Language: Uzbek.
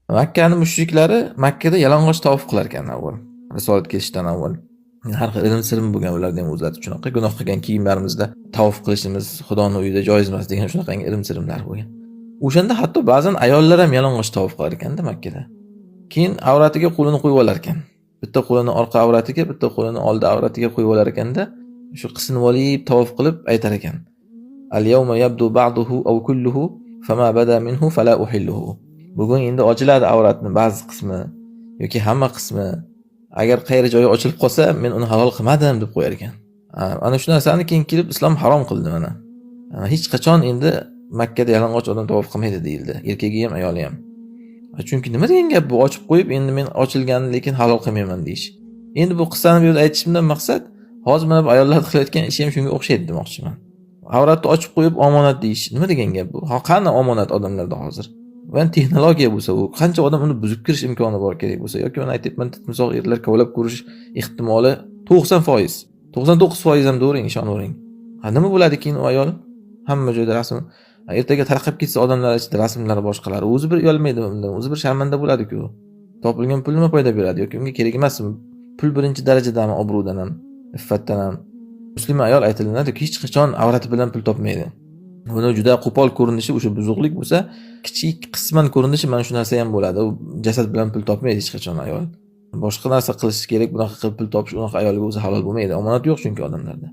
Makkani mushriklari Makkada yalang'och tavof qilar ekan avval. Risolat kelishidan avval. Har xil ilm-sirim bo'lgan ularning o'zlari shunaqa gunoh qilgan kiyimlarimizda tavof qilishimiz Xudoning uyida joiz emas degan shunaqa ilm-sirimlar bo'lgan. O'shanda hatto ba'zan ayollar ham yalang'och tavof qilar ekanda Makkada. Keyin avratiga qo'lini qo'yib olar ekan. Bitta qo'lini orqa avratiga, bitta qo'lini oldi avratiga qo'yib olar ekanda, shu qismini olib tavof qilib aytar ekan. Al-yawma yabdu ba'duhu aw kulluhu fama bada minhu fala uhilluhu. Bugun endi ochiladi avratni ba'zi qismi yoki hamma qismi. Agar qayri joyi ochilib qolsa, men uni halol qilmadim deb qo'yar ekan. Ana shu narsani keyin kelib islom harom qildi mana. Hech qachon endi Makkada yalang'och odam tavof qilmaydi deyildi, erkagi ham, ayoli ham. Chunki nima degan gap bu, ochib qo'yib endi men ochilganini lekin halol qilmayman deyish. Endi bu qissani bu yerda aytishimdan maqsad hozir mana bu ayollar qilayotgan ishi ham shunga o'xshaydi demoqchiman. Avratni ochib qo'yib omonat deyish nima degan gap bu? Qani omonat odamlarda hozir? Va texnologiya bo'lsa, u qancha odam uni buzib kirish imkoni bor kerak bo'lsa, yoki men aytayapman, timsoh erlar kovlab ko'rish ehtimoli 90%. 99% ham do'ring, ishonavering. Nima bo'ladi keyin u ayol? Hamma joyda rasm. Ertaga tarqab ketsa odamlar ichida rasmlari boshqalar. O'zi bir uyalmaydi bundan, o'zi bir sharmanda bo'ladi-ku. Topilgan pul nima foyda beradi yoki unga kerak emasmi? Pul birinchi darajadami, obro'dan ham, iffatdan ham. Musulmon ayol aytilinadi, hech qachon avrati bilan pul topmaydi. Buni juda qo'pol ko'rinishi o'sha buzuqlik bo'lsa, kichik qisman ko'rinishi mana shu narsa ham bo'ladi. U jasad bilan pul topmaydi hech qachon ayol. Boshqa narsa qilish kerak, bunaqa qilib pul topish unaqa ayolga o'zi halol bo'lmaydi. Omonat yo'q chunki odamlarda.